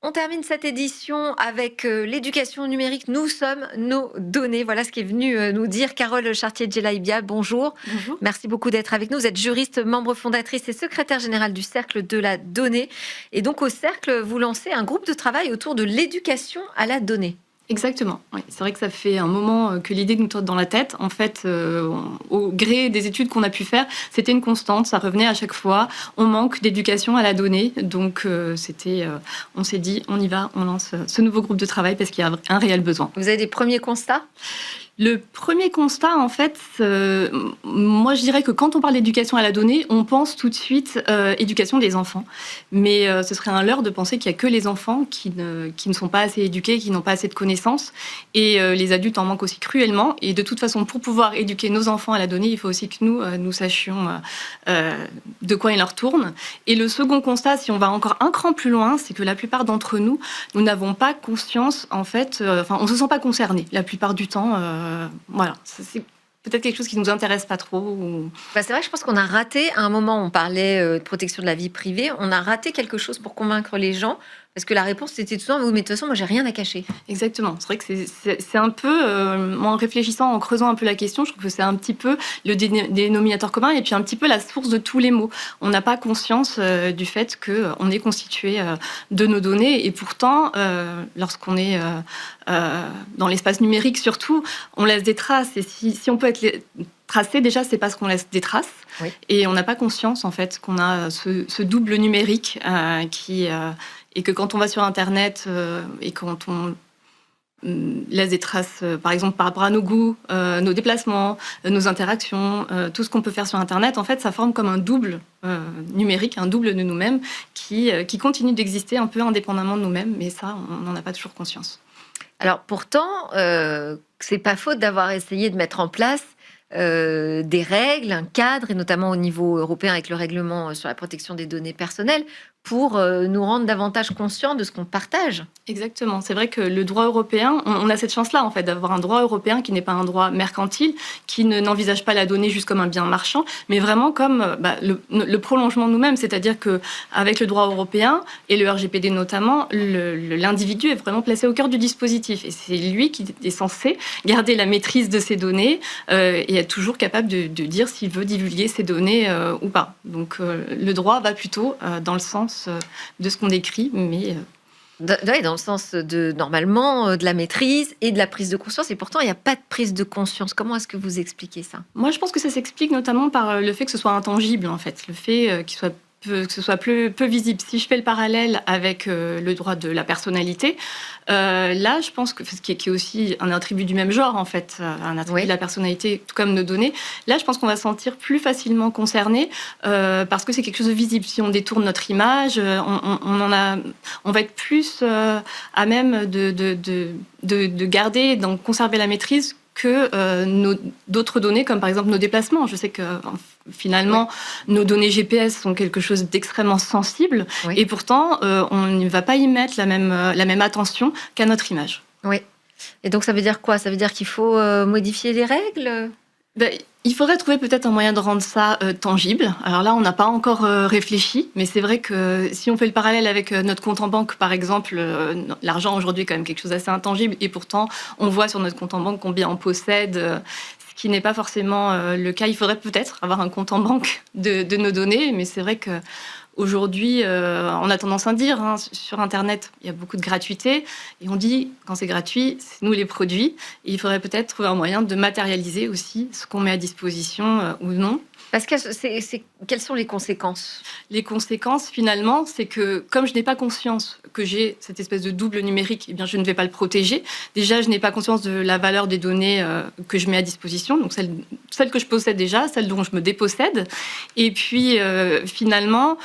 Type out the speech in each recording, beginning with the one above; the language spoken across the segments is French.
On termine cette édition avec l'éducation numérique. Nous sommes nos données. Voilà ce qui est venu nous dire Carole Chartier-Djelaïbia. Bonjour. Bonjour. Merci beaucoup d'être avec nous. Vous êtes juriste, membre fondatrice et secrétaire générale du Cercle de la Donnée. Et donc au Cercle, vous lancez un groupe de travail autour de l'éducation à la donnée. Exactement. Oui. C'est vrai que ça fait un moment que l'idée nous trotte dans la tête. En fait, au gré des études qu'on a pu faire, c'était une constante. Ça revenait à chaque fois. On manque d'éducation à la donnée. Donc, on s'est dit, on y va, on lance ce nouveau groupe de travail parce qu'il y a un réel besoin. Vous avez des premiers constats ? Le premier constat, en fait, moi je dirais que quand on parle d'éducation à la donnée, on pense tout de suite éducation des enfants. Mais ce serait un leurre de penser qu'il n'y a que les enfants qui ne sont pas assez éduqués, qui n'ont pas assez de connaissances. Et les adultes en manquent aussi cruellement. Et de toute façon, pour pouvoir éduquer nos enfants à la donnée, il faut aussi que nous sachions de quoi il leur tourne. Et le second constat, si on va encore un cran plus loin, c'est que la plupart d'entre nous, nous n'avons pas conscience, en fait, on ne se sent pas concernés la plupart du temps. Voilà, c'est peut-être quelque chose qui nous intéresse pas trop. C'est vrai, je pense qu'on a raté, à un moment, on parlait de protection de la vie privée, on a raté quelque chose pour convaincre les gens, parce que la réponse c'était tout le temps, oui, mais de toute façon, moi, j'ai rien à cacher. Exactement. C'est vrai que c'est un peu, en réfléchissant, en creusant un peu la question, je trouve que c'est un petit peu le dénominateur commun et puis un petit peu la source de tous les maux. On n'a pas conscience du fait qu'on est constitué de nos données et pourtant, lorsqu'on est dans l'espace numérique surtout, on laisse des traces et si on peut être tracé, déjà, c'est parce qu'on laisse des traces. Oui. Et on n'a pas conscience, en fait, qu'on a ce double numérique et que quand on va sur Internet et quand on laisse des traces, par exemple, par rapport à nos goûts, nos déplacements, nos interactions, tout ce qu'on peut faire sur Internet, en fait, ça forme comme un double numérique, un double de nous-mêmes qui continue d'exister un peu indépendamment de nous-mêmes, mais ça, on n'en a pas toujours conscience. Alors, pourtant, c'est pas faute d'avoir essayé de mettre en place des règles, un cadre, et notamment au niveau européen avec le règlement sur la protection des données personnelles, pour nous rendre davantage conscients de ce qu'on partage. Exactement. C'est vrai que le droit européen, on a cette chance-là, en fait, d'avoir un droit européen qui n'est pas un droit mercantile, qui n'envisage pas la donnée juste comme un bien marchand, mais vraiment comme le prolongement de nous-mêmes. C'est-à-dire qu'avec le droit européen et le RGPD notamment, l'individu est vraiment placé au cœur du dispositif. Et c'est lui qui est censé garder la maîtrise de ses données et être toujours capable de dire s'il veut divulguer ses données ou pas. Donc le droit va plutôt dans le sens de ce qu'on décrit, mais... dans le sens normalement, de la maîtrise et de la prise de conscience. Et pourtant, il n'y a pas de prise de conscience. Comment est-ce que vous expliquez ça ? Moi, je pense que ça s'explique notamment par le fait que ce soit intangible, en fait. Le fait que ce soit peu visible. Si je fais le parallèle avec le droit de la personnalité, là, je pense que ce qui est aussi un attribut du même genre, en fait, un attribut de la personnalité, tout comme nos données, là, je pense qu'on va se sentir plus facilement concerné parce que c'est quelque chose de visible. Si on détourne notre image, on va être plus à même de garder, d'en conserver la maîtrise que d'autres données, comme par exemple nos déplacements. Je sais que finalement, nos données GPS sont quelque chose d'extrêmement sensible, et pourtant, on ne va pas y mettre la même attention qu'à notre image. Oui. Et donc, ça veut dire quoi ? Ça veut dire qu'il faut modifier les règles ? Il faudrait trouver peut-être un moyen de rendre ça tangible. Alors là, on n'a pas encore réfléchi, mais c'est vrai que si on fait le parallèle avec notre compte en banque, par exemple, l'argent aujourd'hui est quand même quelque chose d'assez intangible, et pourtant, on voit sur notre compte en banque combien on possède, ce qui n'est pas forcément le cas. Il faudrait peut-être avoir un compte en banque de nos données, mais c'est vrai que aujourd'hui, on a tendance à dire, sur Internet, il y a beaucoup de gratuité. Et on dit, quand c'est gratuit, c'est nous les produits. Et il faudrait peut-être trouver un moyen de matérialiser aussi ce qu'on met à disposition ou non. Parce que quelles sont les conséquences ? Les conséquences, finalement, c'est que comme je n'ai pas conscience que j'ai cette espèce de double numérique, eh bien, je ne vais pas le protéger. Déjà, je n'ai pas conscience de la valeur des données que je mets à disposition, donc celles que je possède déjà, celles dont je me dépossède. Et puis, finalement,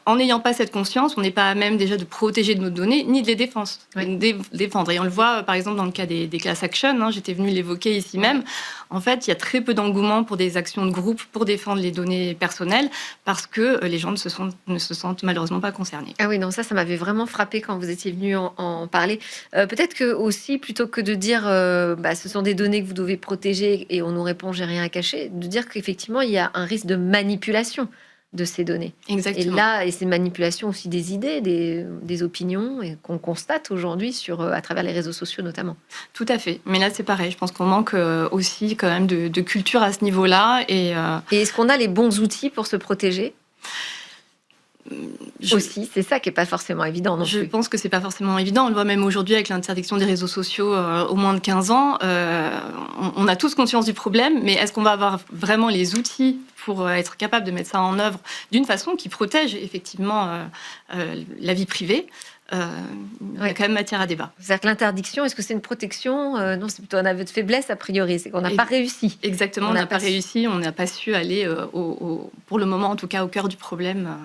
en n'ayant pas cette conscience, on n'est pas à même déjà de protéger nos données, ni de les défendre. Et on le voit, par exemple, dans le cas des class actions, j'étais venue l'évoquer ici même. En fait, il y a très peu d'engouement pour des actions de groupe pour défendre les données personnelles parce que les gens ne se sentent malheureusement pas concernés. Ah oui, non, ça m'avait vraiment frappé quand vous étiez venu en parler. Peut-être que aussi, plutôt que de dire ce sont des données que vous devez protéger et on nous répond j'ai rien à cacher, de dire qu'effectivement, il y a un risque de manipulation de ces données. Exactement. Et ces manipulations aussi des idées, des opinions, et qu'on constate aujourd'hui à travers les réseaux sociaux notamment. Tout à fait. Mais là, c'est pareil. Je pense qu'on manque aussi quand même de culture à ce niveau-là. Et est-ce qu'on a les bons outils pour se protéger ? Aussi, c'est ça qui n'est pas forcément évident non plus. Je pense que c'est pas forcément évident. On le voit même aujourd'hui avec l'interdiction des réseaux sociaux au moins de 15 ans. On a tous conscience du problème, mais est-ce qu'on va avoir vraiment les outils pour être capable de mettre ça en œuvre d'une façon qui protège effectivement la vie privée ? Il y a quand même matière à débat. C'est-à-dire que l'interdiction, est-ce que c'est une protection ? Non, c'est plutôt un aveu de faiblesse a priori, c'est qu'on n'a pas réussi. Exactement, on n'a pas réussi, on n'a pas su aller, pour le moment en tout cas, au cœur du problème.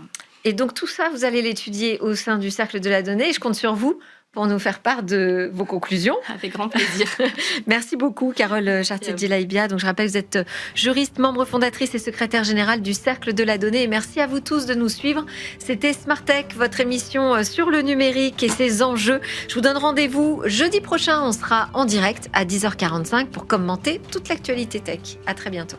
Et donc tout ça, vous allez l'étudier au sein du Cercle de la Donnée et je compte sur vous pour nous faire part de vos conclusions. Avec grand plaisir. Merci beaucoup, Carole Chartier-Djilaïbia. Donc, je rappelle, vous êtes juriste, membre fondatrice et secrétaire générale du Cercle de la Donnée. Et merci à vous tous de nous suivre. C'était Smart Tech, votre émission sur le numérique et ses enjeux. Je vous donne rendez-vous jeudi prochain. On sera en direct à 10h45 pour commenter toute l'actualité tech. À très bientôt.